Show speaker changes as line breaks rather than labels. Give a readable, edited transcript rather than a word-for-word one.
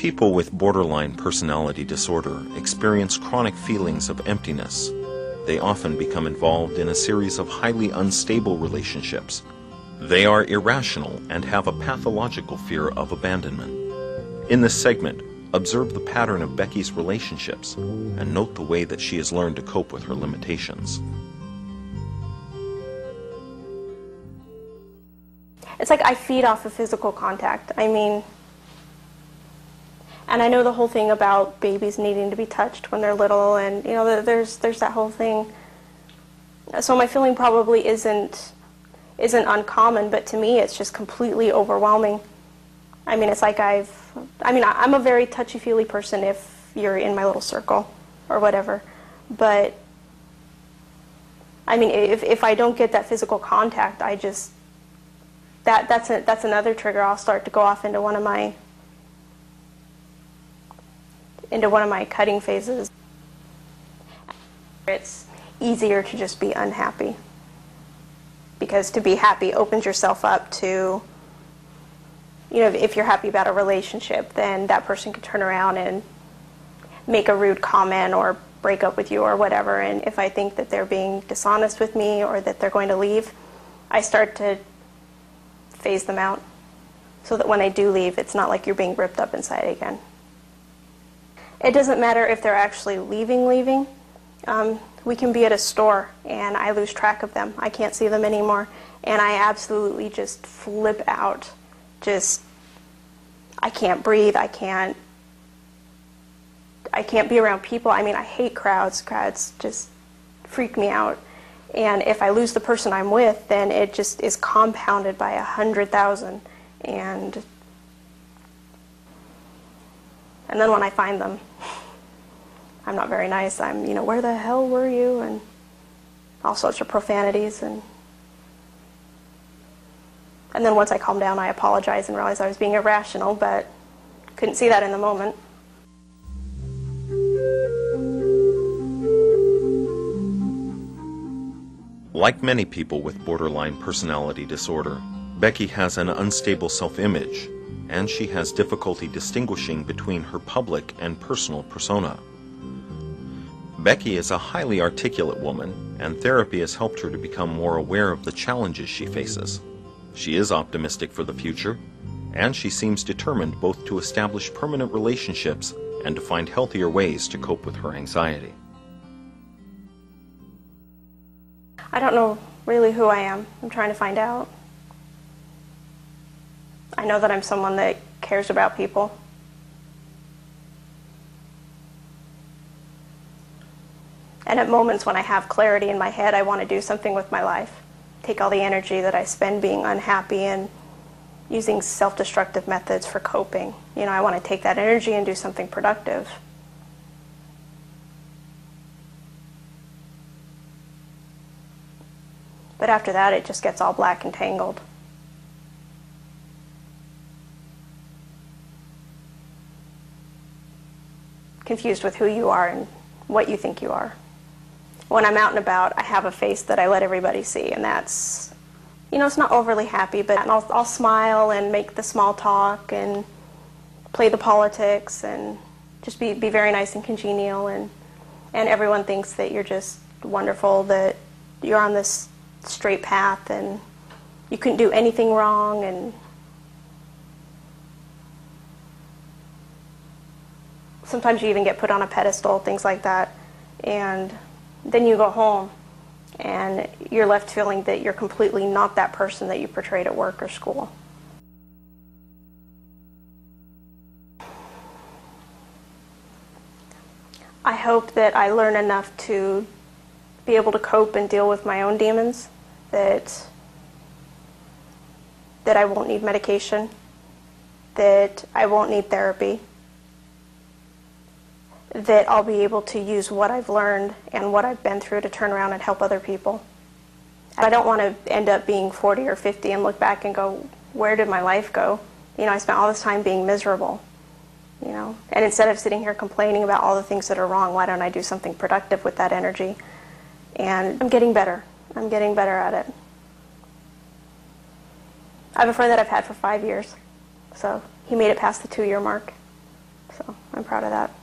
People with borderline personality disorder experience chronic feelings of emptiness. They often become involved in a series of highly unstable relationships. They are irrational and have a pathological fear of abandonment. In this segment, observe the pattern of Becky's relationships and note the way that she has learned to cope with her limitations.
It's like I feed off of physical contact. And I know the whole thing about babies needing to be touched when they're little, and there's that whole thing. So my feeling probably isn't uncommon, but to me it's just completely overwhelming. It's like I'm a very touchy-feely person if you're in my little circle or whatever, but if I don't get that physical contact, that's another trigger. I'll start to go off into one of my cutting phases. It's easier to just be unhappy, because to be happy opens yourself up to, if you're happy about a relationship, then that person could turn around and make a rude comment or break up with you or whatever. And if I think that they're being dishonest with me or that they're going to leave, I start to phase them out so that when they do leave, it's not like you're being ripped up inside again. It doesn't matter if they're actually leaving. We can be at a store and I lose track of them. I can't see them anymore. And I absolutely just flip out. I can't breathe. I can't be around people. I hate crowds. Crowds just freak me out. And if I lose the person I'm with, then it just is compounded by 100,000. And then when I find them, I'm not very nice. Where the hell were you? And all sorts of profanities. And then once I calm down, I apologize and realize I was being irrational, but couldn't see that in the moment.
Like many people with borderline personality disorder, Becky has an unstable self-image, and she has difficulty distinguishing between her public and personal persona. Becky is a highly articulate woman, and therapy has helped her to become more aware of the challenges she faces. She is optimistic for the future, and she seems determined both to establish permanent relationships and to find healthier ways to cope with her anxiety.
I don't know really who I am. I'm trying to find out. I know that I'm someone that cares about people. And at moments when I have clarity in my head, I want to do something with my life. Take all the energy that I spend being unhappy and using self-destructive methods for coping. I want to take that energy and do something productive. But after that, it just gets all black and tangled. Confused with who you are and what you think you are. When I'm out and about, I have a face that I let everybody see, and that's, it's not overly happy, but I'll smile and make the small talk and play the politics and just be very nice and congenial, and everyone thinks that you're just wonderful, that you're on this straight path and you couldn't do anything wrong. And sometimes you even get put on a pedestal, things like that, and then you go home and you're left feeling that you're completely not that person that you portrayed at work or school. I hope that I learn enough to be able to cope and deal with my own demons, that I won't need medication, that I won't need therapy, that I'll be able to use what I've learned and what I've been through to turn around and help other people. I don't want to end up being 40 or 50 and look back and go, where did my life go? I spent all this time being miserable. And instead of sitting here complaining about all the things that are wrong, why don't I do something productive with that energy? And I'm getting better. I'm getting better at it. I have a friend that I've had for 5 years, so he made it past the 2-year mark. I'm proud of that.